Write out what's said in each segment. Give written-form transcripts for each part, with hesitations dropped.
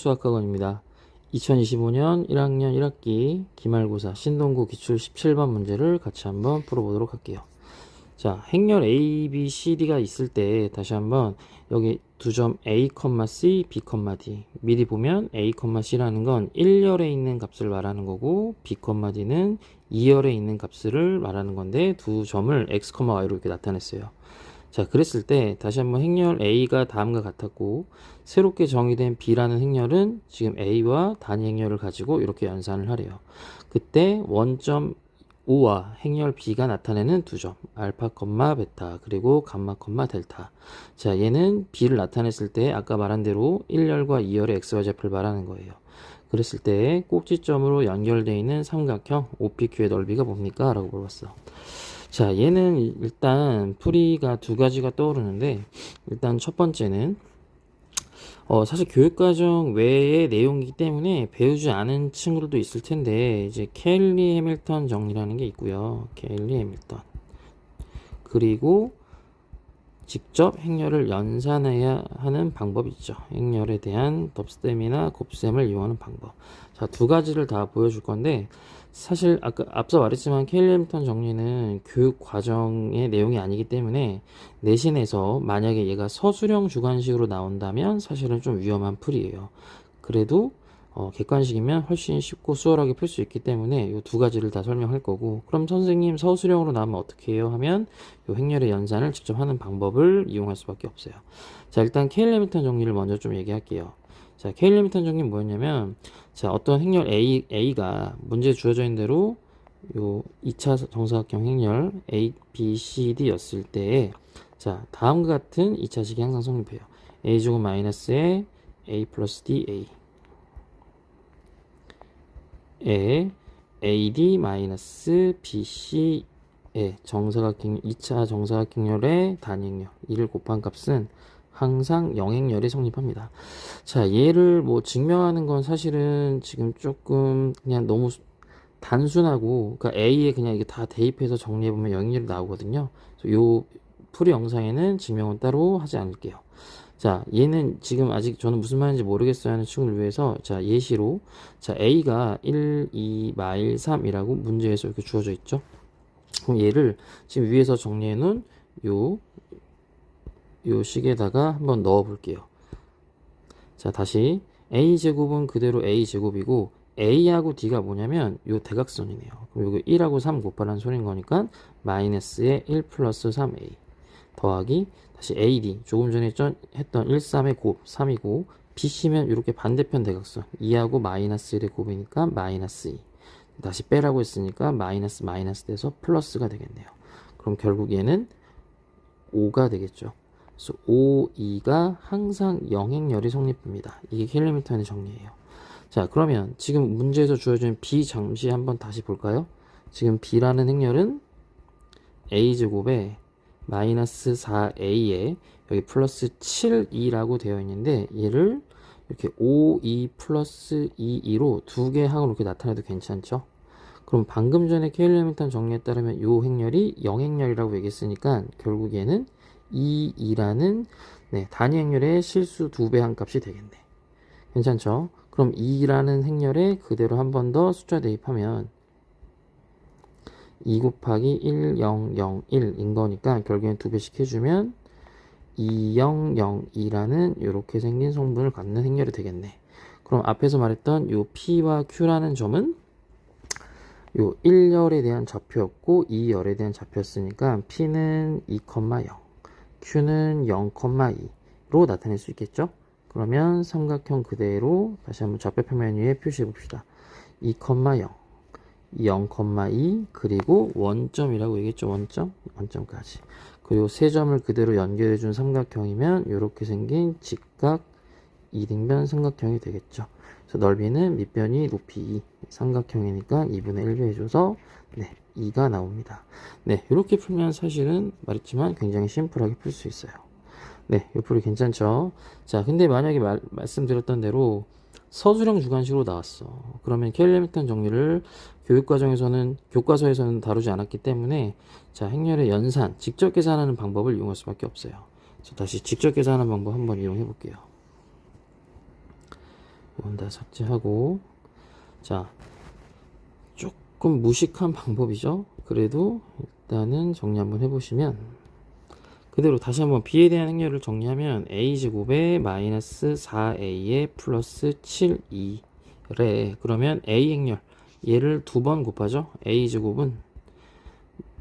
수학학원입니다. 2025년 1학년 1학기 기말고사 신동구 기출 17번 문제를 같이 한번 풀어보도록 할게요. 자, 행렬 A, B, C, D가 있을 때 다시 한번 여기 두 점 A, C, B, D 미리 보면 A, C라는 건 1열에 있는 값을 말하는 거고 B, D는 2열에 있는 값을 말하는 건데 두 점을 X, Y로 이렇게 나타냈어요. 자, 그랬을 때 다시 한번 행렬 A가 다음과 같았고 새롭게 정의된 B라는 행렬은 지금 A와 단위 행렬을 가지고 이렇게 연산을 하래요. 그때 원점 O와 행렬 B가 나타내는 두 점 알파, 베타 그리고 감마, 델타. 자, 얘는 B를 나타냈을 때 아까 말한 대로 1열과 2열의 X와 Z를 말하는 거예요. 그랬을 때 꼭지점으로 연결되어 있는 삼각형 OPQ의 넓이가 뭡니까? 라고 물어봤어. 자, 얘는 일단 풀이가 두 가지가 떠오르는데 일단 첫 번째는 사실 교육과정 외의 내용이기 때문에 배우지 않은 친구들도 있을 텐데 이제 켈리 해밀턴 정리라는 게 있고요. 켈리 해밀턴 그리고 직접 행렬을 연산해야 하는 방법이 있죠. 행렬에 대한 덥스댐이나 곱셈을 이용하는 방법. 자, 두 가지를 다 보여줄 건데 사실 아까 앞서 말했지만 켈리 해밀턴 정리는 교육 과정의 내용이 아니기 때문에 내신에서 만약에 얘가 서술형 주관식으로 나온다면 사실은 좀 위험한 풀이에요. 그래도 객관식이면 훨씬 쉽고 수월하게 풀 수 있기 때문에 이 두 가지를 다 설명할 거고, 그럼 선생님 서술형으로 나오면 어떻게 해요? 하면 이 행렬의 연산을 직접 하는 방법을 이용할 수밖에 없어요. 자, 일단 케일 해밀턴 정리를 먼저 좀 얘기할게요. 자, 케일 해밀턴 정리는 뭐였냐면, 자, 어떤 행렬 A가 문제에 주어져 있는 대로 요 2차 정사각형 행렬 A, B, C, D 였을 때, 자, 다음과 같은 2차식이 항상 성립해요. A제곱 마이너스에 A 플러스 DA 에 AD-BC의 정사각형 2차 정사각형열의 단행렬 이를 곱한 값은 항상 영행열이 성립합니다. 자, 얘를 뭐 증명하는 건 사실은 지금 조금 그냥 너무 단순하고, 그러니까 A에 그냥 이게 다 대입해서 정리해보면 영행열이 나오거든요. 그래서 요 풀이 영상에는 증명은 따로 하지 않을게요. 자, 얘는 지금 아직 저는 무슨 말인지 모르겠어요 하는 친구를 위해서, 자, 예시로, 자, A가 1, 2, 마일 3이라고 문제에서 이렇게 주어져 있죠. 그럼 얘를 지금 위에서 정리해 놓은 요 식에다가 한번 넣어 볼게요. 자, 다시 A제곱은 그대로 A제곱이고 A하고 D가 뭐냐면 요 대각선이네요. 그럼 이거 1하고 3 곱하라는 소리인 거니까 마이너스에 1 플러스 3A 더하기 다시 AD 조금 전에 했던 1, 3의 곱 3이고 BC면 이렇게 반대편 대각선 2하고 마이너스 1의 곱이니까 마이너스 2 다시 빼라고 했으니까 마이너스 돼서 플러스가 되겠네요. 그럼 결국 얘는 5가 되겠죠. 그래서 5, 2가 항상 영행열이 성립합니다. 이게 켈리미턴의 정리예요. 자, 그러면 지금 문제에서 주어진 B 잠시 한번 다시 볼까요? 지금 B라는 행렬은 A제곱에 마이너스 4A에 여기 플러스 7E라고 되어 있는데 얘를 이렇게 5E 플러스 2E로 두 개 항으로 이렇게 나타내도 괜찮죠? 그럼 방금 전에 케일 해밀턴 정리에 따르면 이 행렬이 영행렬이라고 얘기했으니까 결국 얘는 2라는 단위 행렬의 실수 2배 한 값이 되겠네. 괜찮죠? 그럼 2라는 행렬에 그대로 한 번 더 숫자 대입하면 2 곱하기 1, 0, 0, 1인 거니까 결국엔 2배씩 해주면 2, 0, 0, 2라는 이렇게 생긴 성분을 갖는 행렬이 되겠네. 그럼 앞에서 말했던 요 P와 Q라는 점은 요 1열에 대한 좌표였고 2열에 대한 좌표였으니까 P는 2,0, Q는 0,2로 나타낼 수 있겠죠? 그러면 삼각형 그대로 다시 한번 좌표 평면 위에 표시해 봅시다. 2,0, 0,2 그리고 원점이라고 얘기했죠. 원점까지. 그리고 세 점을 그대로 연결해 준 삼각형이면 이렇게 생긴 직각 이등변 삼각형이 되겠죠. 그래서 넓이는 밑변이 높이 2, 삼각형이니까 2분의 1로 해줘서 2가 나옵니다. 이렇게 풀면 사실은 말했지만 굉장히 심플하게 풀 수 있어요. 이 풀이 괜찮죠? 자, 근데 만약에 말씀드렸던 대로 서술형 주관식으로 나왔어. 그러면 케일 해밀턴 정리를 교과서에서는 다루지 않았기 때문에, 자, 행렬의 연산, 직접 계산하는 방법을 이용할 수밖에 없어요. 그래서 다시 직접 계산하는 방법 한번 이용해 볼게요. 이건 다 삭제하고. 자, 조금 무식한 방법이죠. 그래도 일단은 정리 한번 해보시면, 그대로 다시 한번 b에 대한 행렬을 정리하면 a제곱에 마이너스 4a에 플러스 7이래. 그러면 a 행렬, 얘를 두 번 곱하죠. a제곱은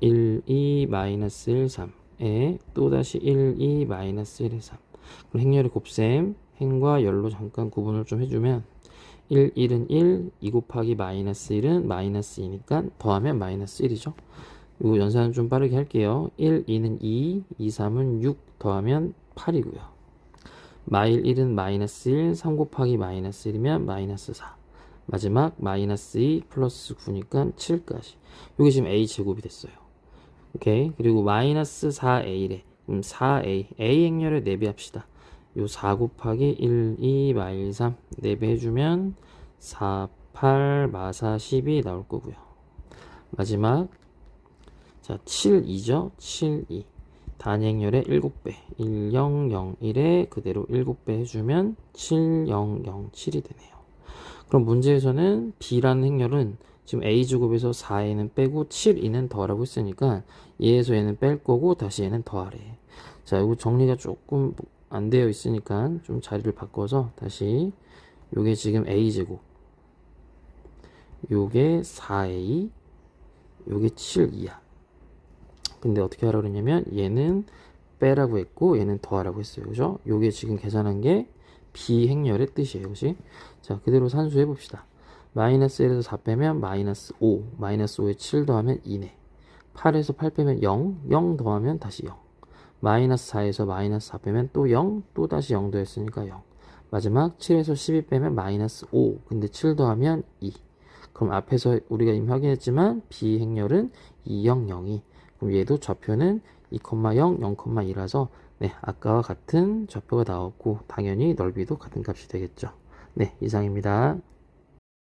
1, 2, 마이너스 1, 3에 또다시 1, 2, 마이너스 1, 3. 그럼 행렬의 곱셈, 행과 열로 잠깐 구분을 좀 해주면 1, 1은 1, 2 곱하기 마이너스 1은 마이너스 2니까 더하면 마이너스 1이죠. 요 연산은 좀 빠르게 할게요. 1, 2는 2, 2, 3은 6 더하면 8이고요. 마일 1은 마이너스 1, 3 곱하기 마이너스 1이면 마이너스 4. 마지막 마이너스 2 플러스 9니까 7까지. 이게 지금 a제곱이 됐어요. 오케이. 그리고 마이너스 4a래. 그럼 4a, a 행렬에 4배 합시다. 요 4 곱하기 1, 2, 마일 3 4배 해주면 4, 8, 마사 10이 나올 거고요. 마지막 자 7, 2죠. 7, 2 단행렬의 7배 1, 0, 0, 1에 그대로 7배 해주면 7, 0, 0, 7이 되네요. 그럼 문제에서는 b라는 행렬은 지금 a제곱에서 4에는 빼고 7, 2는 더하라고 했으니까 얘에서 얘는 뺄 거고 다시 얘는 더하래. 자, 이거 정리가 조금 안 되어 있으니까 좀 자리를 바꿔서 다시 요게 지금 a제곱, 요게 4a, 요게 7이야. 근데 어떻게 하라고 그랬냐면 얘는 빼라고 했고 얘는 더하라고 했어요. 그죠? 요게 지금 계산한 게 비행렬의 뜻이에요. 그지? 자, 그대로 산수해 봅시다. 마이너스 1에서 4 빼면 마이너스 5, 마이너스 5에 7 더하면 2네. 8에서 8 빼면 0, 0 더하면 다시 0. 마이너스 4에서 마이너스 4 빼면 또 0, 또 다시 0 더했으니까 0. 마지막 7에서 12 빼면 마이너스 5, 근데 7 더하면 2. 그럼 앞에서 우리가 이미 확인했지만 비행렬은 2, 0, 0이. 그럼 얘도 좌표는 2,0, 0,2라서 네, 아까와 같은 좌표가 나왔고 당연히 넓이도 같은 값이 되겠죠. 네, 이상입니다.